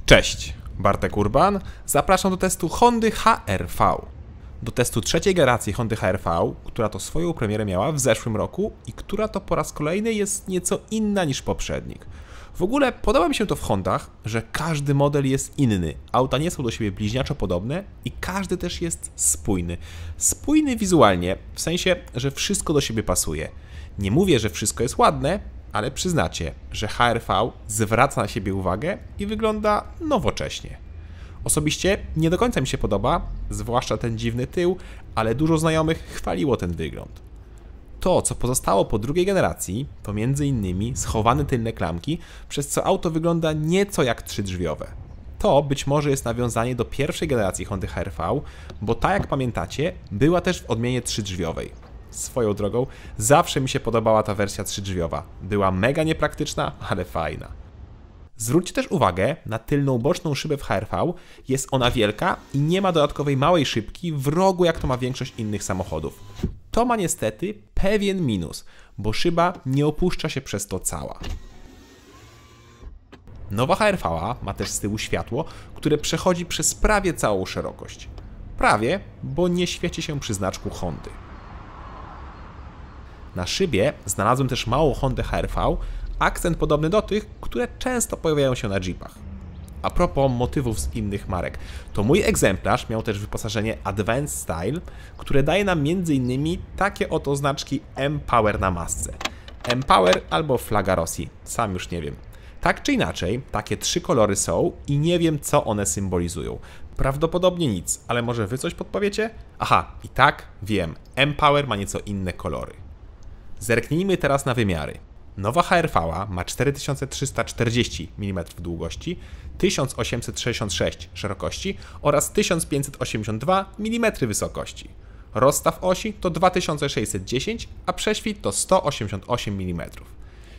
Cześć, Bartek Urban. Zapraszam do testu Hondy HR-V. Do testu trzeciej generacji Hondy HR-V, która to swoją premierę miała w zeszłym roku i która to po raz kolejny jest nieco inna niż poprzednik. W ogóle podoba mi się to w Hondach, że każdy model jest inny. Auta nie są do siebie bliźniaczo podobne i każdy też jest spójny. Spójny wizualnie, w sensie, że wszystko do siebie pasuje. Nie mówię, że wszystko jest ładne, ale przyznacie, że HR-V zwraca na siebie uwagę i wygląda nowocześnie. Osobiście nie do końca mi się podoba, zwłaszcza ten dziwny tył, ale dużo znajomych chwaliło ten wygląd. To, co pozostało po drugiej generacji, to m.in. schowane tylne klamki, przez co auto wygląda nieco jak trzydrzwiowe. To być może jest nawiązanie do pierwszej generacji Hondy HR-V, bo ta, jak pamiętacie, była też w odmianie trzydrzwiowej. Swoją drogą, zawsze mi się podobała ta wersja trzydrzwiowa. Była mega niepraktyczna, ale fajna. Zwróćcie też uwagę na tylną boczną szybę w HR-V. Jest ona wielka i nie ma dodatkowej małej szybki w rogu, jak to ma większość innych samochodów. To ma niestety pewien minus, bo szyba nie opuszcza się przez to cała. Nowa HR-V ma też z tyłu światło, które przechodzi przez prawie całą szerokość. Prawie, bo nie świeci się przy znaczku Hondy. Na szybie znalazłem też małą Hondę HR-V, akcent podobny do tych, które często pojawiają się na Jeepach. A propos motywów z innych marek, to mój egzemplarz miał też wyposażenie Advanced Style, które daje nam m.in. takie oto znaczki M-Power na masce. M-Power albo Flaga Rosji, sam już nie wiem. Tak czy inaczej, takie trzy kolory są i nie wiem, co one symbolizują. Prawdopodobnie nic, ale może wy coś podpowiecie? Aha, i tak, wiem, M-Power ma nieco inne kolory. Zerknijmy teraz na wymiary. Nowa HR-V ma 4340 mm długości, 1866 szerokości oraz 1582 mm wysokości. Rozstaw osi to 2610, a prześwit to 188 mm.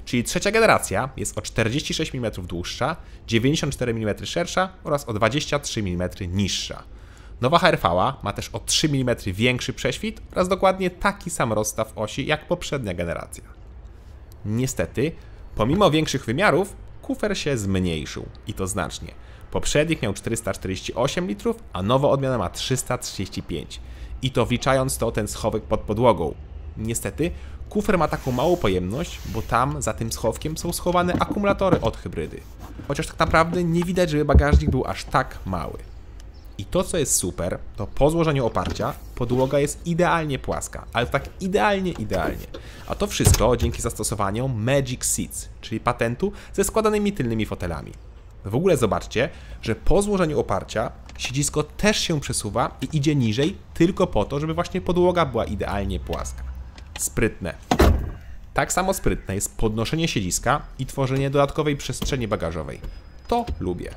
Czyli trzecia generacja jest o 46 mm dłuższa, 94 mm szersza oraz o 23 mm niższa. Nowa HR-V ma też o 3 mm większy prześwit oraz dokładnie taki sam rozstaw osi jak poprzednia generacja. Niestety, pomimo większych wymiarów, kufer się zmniejszył i to znacznie. Poprzednik miał 448 litrów, a nowa odmiana ma 335. I to wliczając ten schowek pod podłogą. Niestety, kufer ma taką małą pojemność, bo tam za tym schowkiem są schowane akumulatory od hybrydy. Chociaż tak naprawdę nie widać, żeby bagażnik był aż tak mały. I to, co jest super, to po złożeniu oparcia podłoga jest idealnie płaska, ale tak idealnie. A to wszystko dzięki zastosowaniu Magic Seats, czyli patentu ze składanymi tylnymi fotelami. W ogóle zobaczcie, że po złożeniu oparcia siedzisko też się przesuwa i idzie niżej tylko po to, żeby właśnie podłoga była idealnie płaska. Sprytne. Tak samo sprytne jest podnoszenie siedziska i tworzenie dodatkowej przestrzeni bagażowej. To lubię.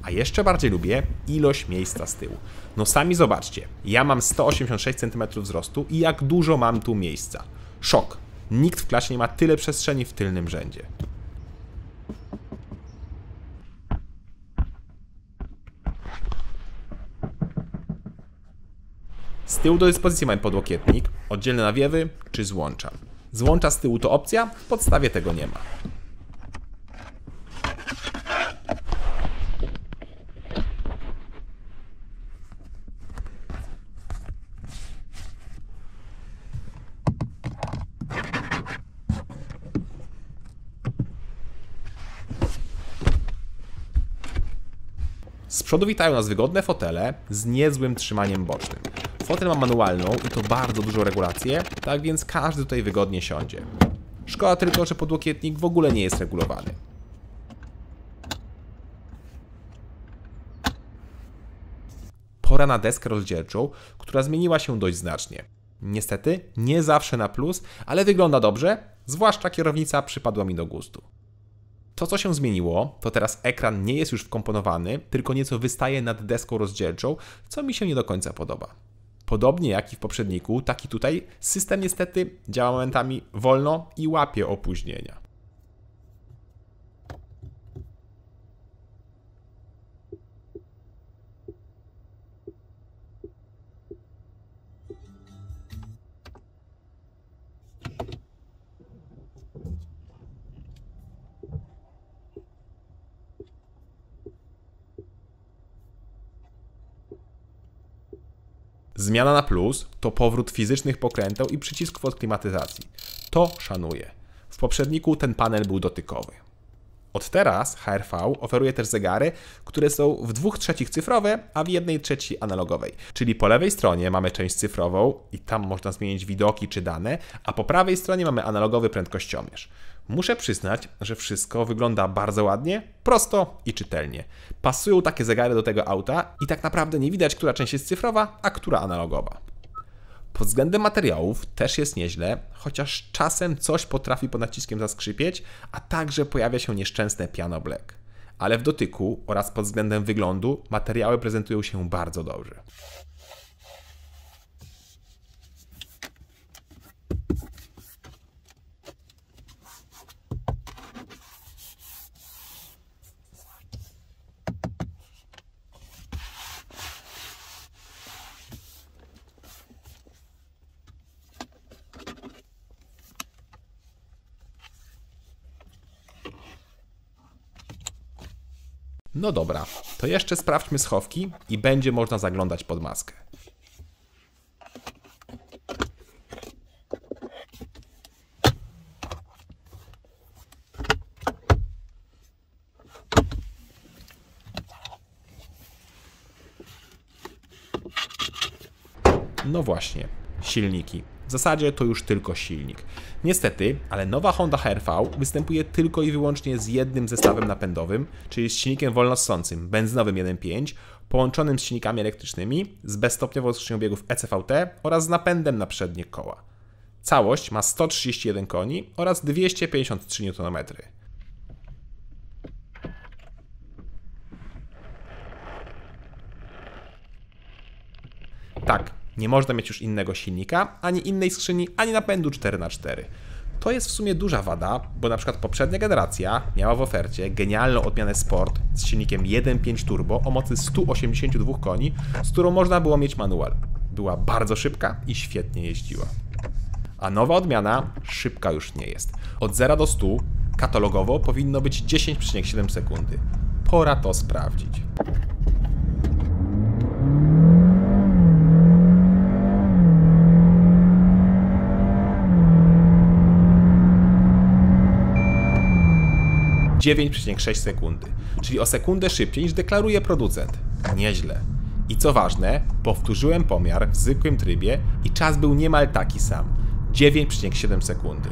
A jeszcze bardziej lubię ilość miejsca z tyłu. No sami zobaczcie, ja mam 186 cm wzrostu i jak dużo mam tu miejsca. Szok! Nikt w klasie nie ma tyle przestrzeni w tylnym rzędzie. Z tyłu do dyspozycji mamy podłokietnik, oddzielne nawiewy czy złącza. Złącza z tyłu to opcja, w podstawie tego nie ma. Z przodu witają nas wygodne fotele z niezłym trzymaniem bocznym. Fotel ma manualną i to bardzo dużą regulację, tak więc każdy tutaj wygodnie siądzie. Szkoda tylko, że podłokietnik w ogóle nie jest regulowany. Pora na deskę rozdzielczą, która zmieniła się dość znacznie. Niestety, nie zawsze na plus, ale wygląda dobrze, zwłaszcza kierownica przypadła mi do gustu. To, co się zmieniło, to teraz ekran nie jest już wkomponowany, tylko nieco wystaje nad deską rozdzielczą, co mi się nie do końca podoba. Podobnie jak i w poprzedniku, tak i tutaj system niestety działa momentami wolno i łapie opóźnienia. Zmiana na plus to powrót fizycznych pokręteł i przycisków od klimatyzacji. To szanuję. W poprzedniku ten panel był dotykowy. Od teraz HRV oferuje też zegary, które są w 2/3 cyfrowe, a w 1/3 analogowej. Czyli po lewej stronie mamy część cyfrową i tam można zmienić widoki czy dane, a po prawej stronie mamy analogowy prędkościomierz. Muszę przyznać, że wszystko wygląda bardzo ładnie, prosto i czytelnie. Pasują takie zegary do tego auta i tak naprawdę nie widać, która część jest cyfrowa, a która analogowa. Pod względem materiałów też jest nieźle, chociaż czasem coś potrafi pod naciskiem zaskrzypieć, a także pojawia się nieszczęsne piano black. Ale w dotyku oraz pod względem wyglądu materiały prezentują się bardzo dobrze. No dobra, to jeszcze sprawdźmy schowki i będzie można zaglądać pod maskę. No właśnie, silniki. W zasadzie to już tylko silnik. Niestety, ale nowa Honda HR-V występuje tylko i wyłącznie z jednym zestawem napędowym, czyli z silnikiem wolnossącym, benzynowym 1.5, połączonym z silnikami elektrycznymi, z bezstopniową skrzynią biegów ECVT oraz z napędem na przednie koła. Całość ma 131 koni oraz 253 Nm. Tak, nie można mieć już innego silnika, ani innej skrzyni, ani napędu 4x4. To jest w sumie duża wada, bo na przykład poprzednia generacja miała w ofercie genialną odmianę Sport z silnikiem 1.5 turbo o mocy 182 koni, z którą można było mieć manual. Była bardzo szybka i świetnie jeździła. A nowa odmiana szybka już nie jest. Od 0 do 100 katalogowo powinno być 10,7 sekundy. Pora to sprawdzić. ,6 sekundy, czyli o sekundę szybciej niż deklaruje producent. Nieźle. I co ważne, powtórzyłem pomiar w zwykłym trybie i czas był niemal taki sam. 9,7 sekundy.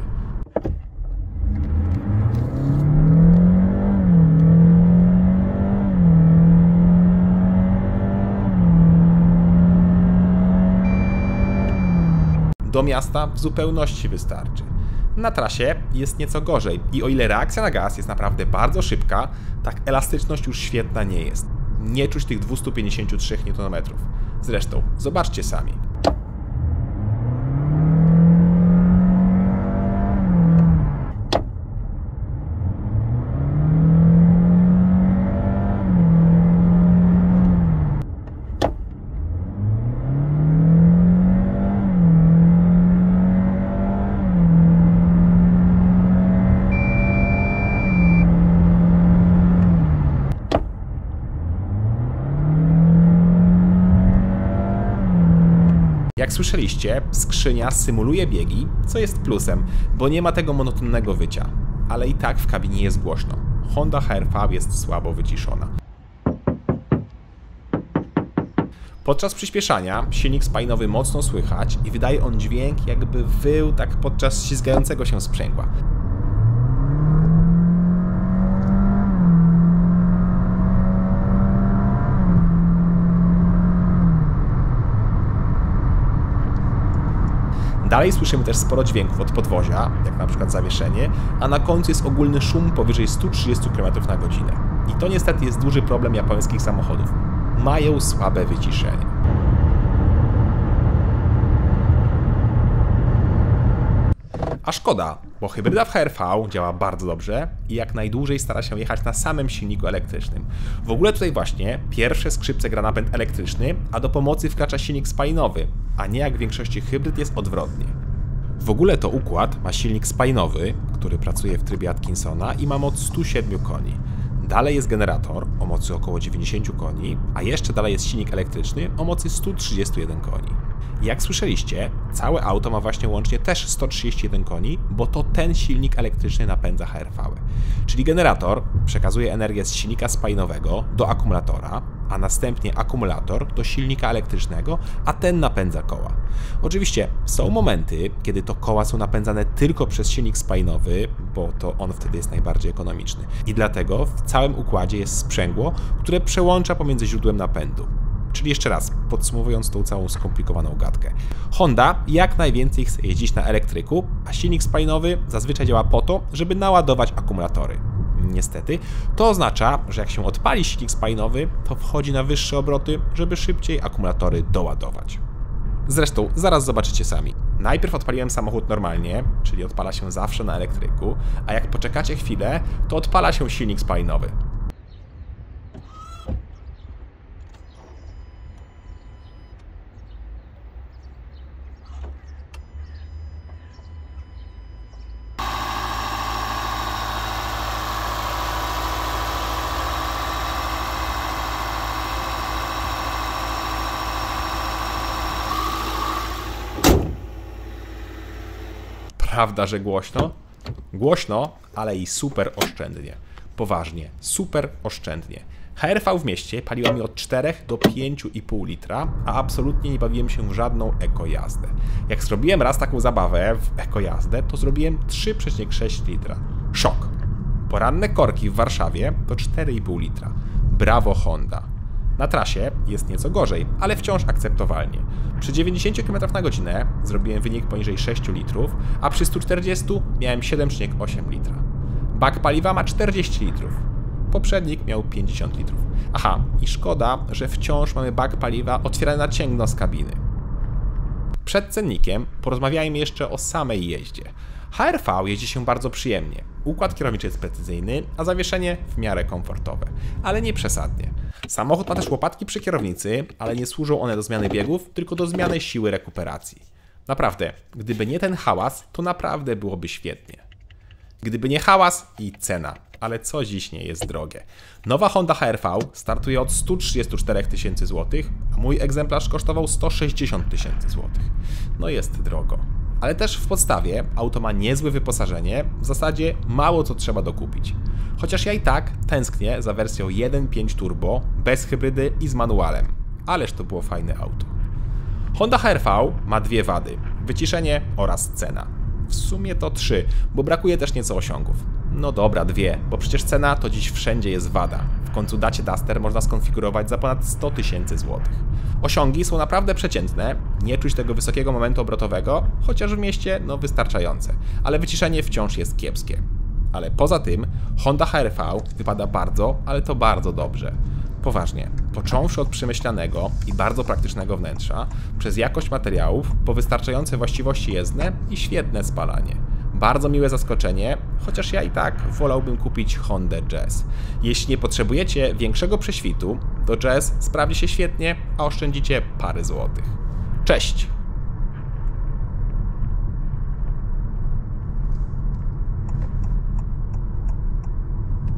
Do miasta w zupełności wystarczy. Na trasie jest nieco gorzej i o ile reakcja na gaz jest naprawdę bardzo szybka, tak elastyczność już świetna nie jest. Nie czuć tych 253 Nm. Zresztą, zobaczcie sami. Jak słyszeliście, skrzynia symuluje biegi, co jest plusem, bo nie ma tego monotonnego wycia. Ale i tak w kabinie jest głośno. Honda HR-V jest słabo wyciszona. Podczas przyspieszania silnik spalinowy mocno słychać i wydaje on dźwięk, jakby wył tak podczas ślizgającego się sprzęgła. Dalej słyszymy też sporo dźwięków od podwozia, jak na przykład zawieszenie, a na końcu jest ogólny szum powyżej 130 km/h. I to niestety jest duży problem japońskich samochodów. Mają słabe wyciszenie. A szkoda, bo hybryda w HR-V działa bardzo dobrze i jak najdłużej stara się jechać na samym silniku elektrycznym. W ogóle tutaj właśnie pierwsze skrzypce gra napęd elektryczny, a do pomocy wkracza silnik spalinowy, a nie jak w większości hybryd jest odwrotnie. W ogóle to układ ma silnik spalinowy, który pracuje w trybie Atkinsona i ma moc 107 koni. Dalej jest generator o mocy około 90 koni, a jeszcze dalej jest silnik elektryczny o mocy 131 koni. Jak słyszeliście, całe auto ma właśnie łącznie też 131 koni, bo to ten silnik elektryczny napędza HR-V. Czyli generator przekazuje energię z silnika spalinowego do akumulatora, a następnie akumulator do silnika elektrycznego, a ten napędza koła. Oczywiście są momenty, kiedy to koła są napędzane tylko przez silnik spalinowy, bo to on wtedy jest najbardziej ekonomiczny. I dlatego w całym układzie jest sprzęgło, które przełącza pomiędzy źródłem napędu. Czyli jeszcze raz, podsumowując tą całą skomplikowaną gadkę. Honda jak najwięcej chce jeździć na elektryku, a silnik spalinowy zazwyczaj działa po to, żeby naładować akumulatory. Niestety, to oznacza, że jak się odpali silnik spalinowy, to wchodzi na wyższe obroty, żeby szybciej akumulatory doładować. Zresztą, zaraz zobaczycie sami. Najpierw odpaliłem samochód normalnie, czyli odpala się zawsze na elektryku, a jak poczekacie chwilę, to odpala się silnik spalinowy. Prawda, że głośno? Głośno, ale i super oszczędnie. Poważnie, super oszczędnie. HR-V w mieście paliła mi od 4 do 5,5 litra, a absolutnie nie bawiłem się w żadną ekojazdę. Jak zrobiłem raz taką zabawę w ekojazdę, to zrobiłem 3,6 litra. Szok. Poranne korki w Warszawie to 4,5 litra. Brawo Honda. Na trasie jest nieco gorzej, ale wciąż akceptowalnie. Przy 90 km na godzinę zrobiłem wynik poniżej 6 litrów, a przy 140 miałem 7,8 litra. Bak paliwa ma 40 litrów. Poprzednik miał 50 litrów. Aha, i szkoda, że wciąż mamy bak paliwa otwierany na ciemno z kabiny. Przed cennikiem porozmawiajmy jeszcze o samej jeździe. HR-V jeździ się bardzo przyjemnie. Układ kierowniczy jest precyzyjny, a zawieszenie w miarę komfortowe, ale nie przesadnie. Samochód ma też łopatki przy kierownicy, ale nie służą one do zmiany biegów, tylko do zmiany siły rekuperacji. Naprawdę, gdyby nie ten hałas, to naprawdę byłoby świetnie. Gdyby nie hałas i cena, ale co dziś nie jest drogie. Nowa Honda HR-V startuje od 134 tysięcy złotych, a mój egzemplarz kosztował 160 tysięcy złotych. No jest drogo. Ale też w podstawie auto ma niezłe wyposażenie, w zasadzie mało co trzeba dokupić. Chociaż ja i tak tęsknię za wersją 1.5 turbo, bez hybrydy i z manualem. Ależ to było fajne auto. Honda HR-V ma dwie wady: wyciszenie oraz cena. W sumie to 3, bo brakuje też nieco osiągów. No dobra, 2, bo przecież cena to dziś wszędzie jest wada. W końcu Dacia Duster można skonfigurować za ponad 100 tysięcy złotych. Osiągi są naprawdę przeciętne, nie czuć tego wysokiego momentu obrotowego, chociaż w mieście no wystarczające, ale wyciszenie wciąż jest kiepskie. Ale poza tym Honda HR-V wypada bardzo, ale to bardzo dobrze. Poważnie, począwszy od przemyślanego i bardzo praktycznego wnętrza, przez jakość materiałów, po wystarczające właściwości jezdne i świetne spalanie. Bardzo miłe zaskoczenie, chociaż ja i tak wolałbym kupić Hondę Jazz. Jeśli nie potrzebujecie większego prześwitu, to Jazz sprawdzi się świetnie, a oszczędzicie parę złotych. Cześć!